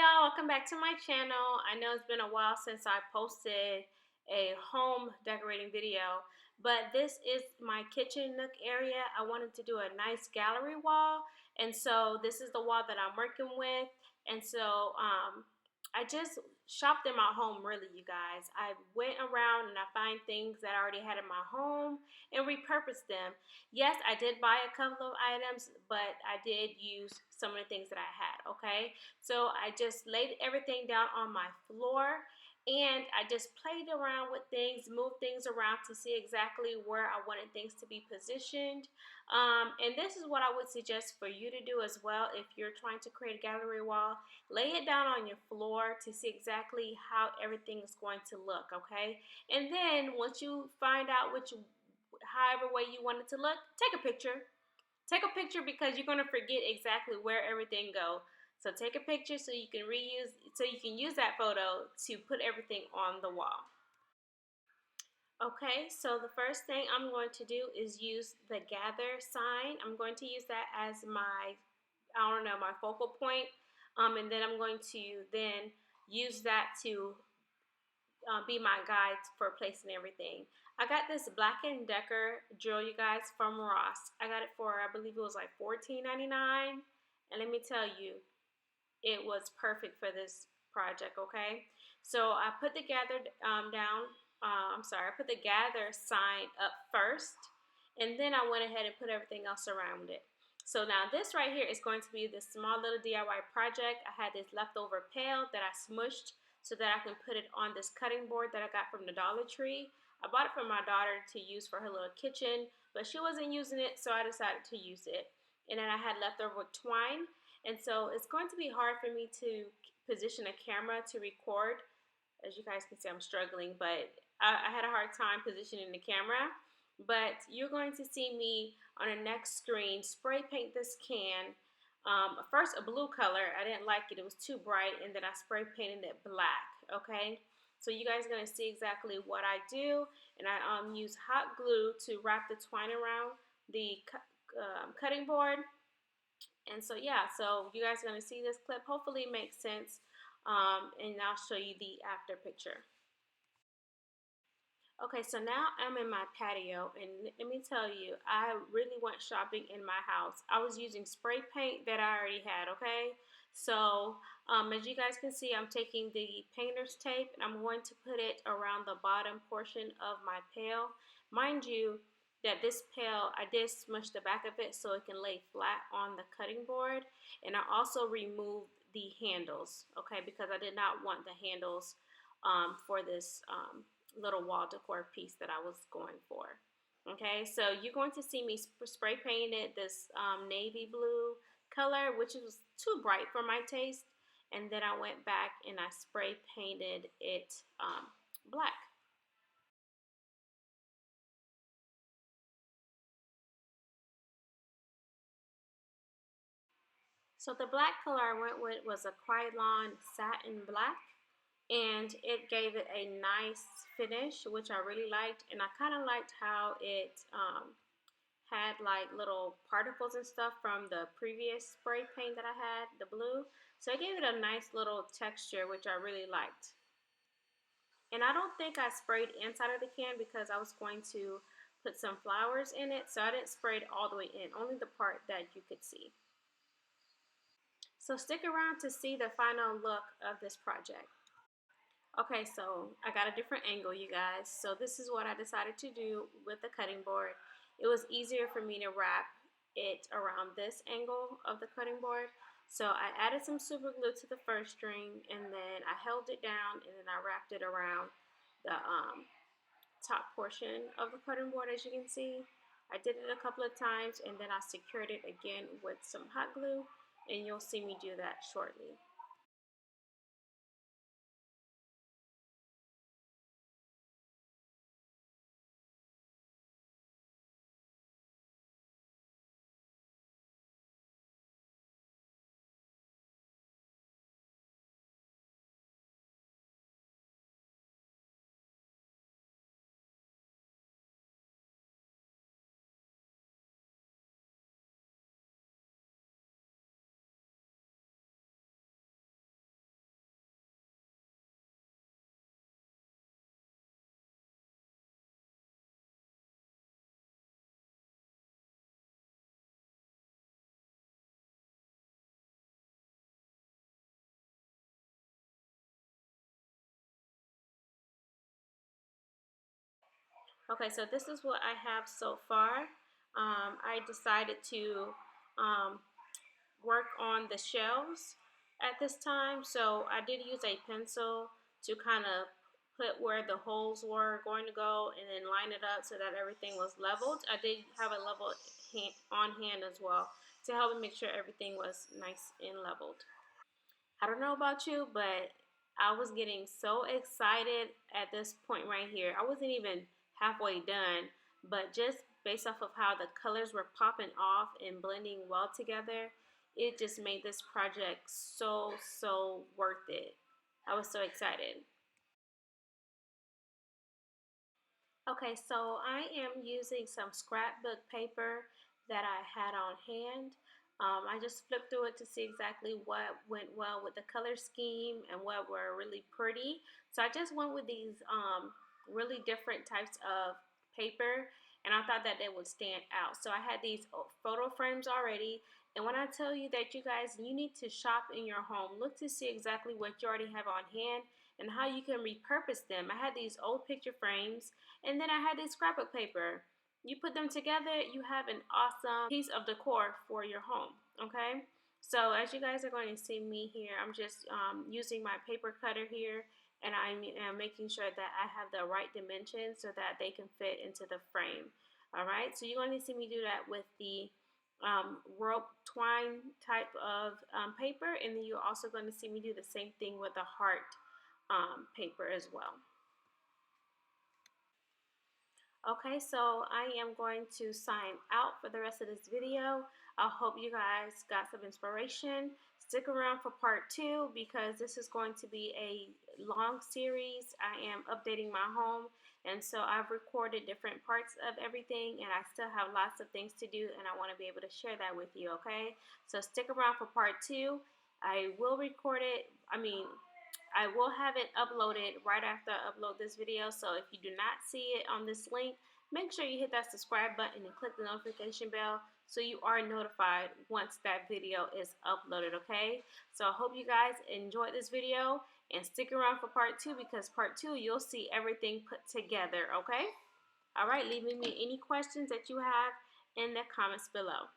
y'all, welcome back to my channel. I know it's been a while since I posted a home decorating video, but this is my kitchen nook area. I wanted to do a nice gallery wall, and so this is the wall that I'm working with. And so I just shopped in my home, really, you guys. I went around and I find things that I already had in my home and repurposed them. Yes, I did buy a couple of items, but I did use some of the things that I had, okay? So I just laid everything down on my floor and I just played around with things, moved things around to see exactly where I wanted things to be positioned. And this is what I would suggest for you to do as well if you're trying to create a gallery wall. Lay it down on your floor to see exactly how everything is going to look, okay? And then once you find out however way you want it to look, take a picture. Take a picture because you're going to forget exactly where everything goes. So take a picture so you can use that photo to put everything on the wall. Okay, so the first thing I'm going to do is use the gather sign. I'm going to use that as my focal point. And then I'm going to then use that to be my guide for placing everything. I got this Black & Decker drill, you guys, from Ross. I got it for, I believe it was like $14.99. And let me tell you, it was perfect for this project, okay? So I put the gather I put the gather sign up first, and then I went ahead and put everything else around it. So now this right here is going to be this small little DIY project. I had this leftover pail that I smushed so that I can put it on this cutting board that I got from the Dollar Tree. I bought it for my daughter to use for her little kitchen, but she wasn't using it, so I decided to use it. And then I had leftover twine, and so it's going to be hard for me to position a camera to record. As you guys can see, I'm struggling, but I had a hard time positioning the camera. But you're going to see me on the next screen spray paint this can. First a blue color. I didn't like it. It was too bright, and then I spray painted it black, okay? So you guys are going to see exactly what I do, and I use hot glue to wrap the twine around the cutting board. And so yeah, so you guys are going to see this clip. Hopefully it makes sense, and I'll show you the after picture. Okay, so now I'm in my patio, and let me tell you, I really went shopping in my house. I was using spray paint that I already had, okay? So, as you guys can see, I'm taking the painter's tape, and I'm going to put it around the bottom portion of my pail. Mind you, that this pail, I did smush the back of it so it can lay flat on the cutting board, and I also removed the handles, okay, because I did not want the handles for this little wall decor piece that I was going for. Okay, so you're going to see me spray painted this navy blue color, which was too bright for my taste, and then I went back and I spray painted it black. So the black color I went with was a Krylon satin black, and it gave it a nice finish, which I really liked. And I kind of liked how it had like little particles and stuff from the previous spray paint that I had, the blue. So it gave it a nice little texture, which I really liked. And I don't think I sprayed inside of the can because I was going to put some flowers in it. So I didn't spray it all the way in, only the part that you could see. So stick around to see the final look of this project. Okay, so I got a different angle, you guys. So this is what I decided to do with the cutting board. It was easier for me to wrap it around this angle of the cutting board. So I added some super glue to the first string, and then I held it down, and then I wrapped it around the top portion of the cutting board, as you can see. I did it a couple of times, and then I secured it again with some hot glue, and you'll see me do that shortly. Okay, so this is what I have so far. I decided to um, work on the shelves at this time, so I did use a pencil to kind of put where the holes were going to go and then line it up so that everything was leveled. I did have a level on hand as well to help me make sure everything was nice and leveled. I don't know about you, but I was getting so excited at this point right here. I wasn't even halfway done, but just based off of how the colors were popping off and blending well together, it just made this project so worth it. I was so excited. Okay, so I am using some scrapbook paper that I had on hand. I just flipped through it to see exactly what went well with the color scheme and what were really pretty. So I just went with these really different types of paper, and I thought that they would stand out. So I had these photo frames already. And when I tell you that you guys, you need to shop in your home, look to see exactly what you already have on hand and how you can repurpose them. I had these old picture frames and then I had this scrapbook paper. You put them together, you have an awesome piece of decor for your home. Okay. So as you guys are going to see me here, I'm just using my paper cutter here, and I'm making sure that I have the right dimensions so that they can fit into the frame. All right. So you're going to see me do that with the rope twine type of paper, and then you're also going to see me do the same thing with the heart paper as well. Okay, so I am going to sign out for the rest of this video. I hope you guys got some inspiration. Stick around for part 2 because this is going to be a long series. I am updating my home, and so I've recorded different parts of everything, and I still have lots of things to do, and I want to be able to share that with you, okay? So stick around for part 2. I will record it. I will have it uploaded right after I upload this video. So if you do not see it on this link, make sure you hit that subscribe button and click the notification bell so you are notified once that video is uploaded, okay? So I hope you guys enjoyed this video and stick around for part 2 because part 2 you'll see everything put together, okay? All right, leave me any questions that you have in the comments below.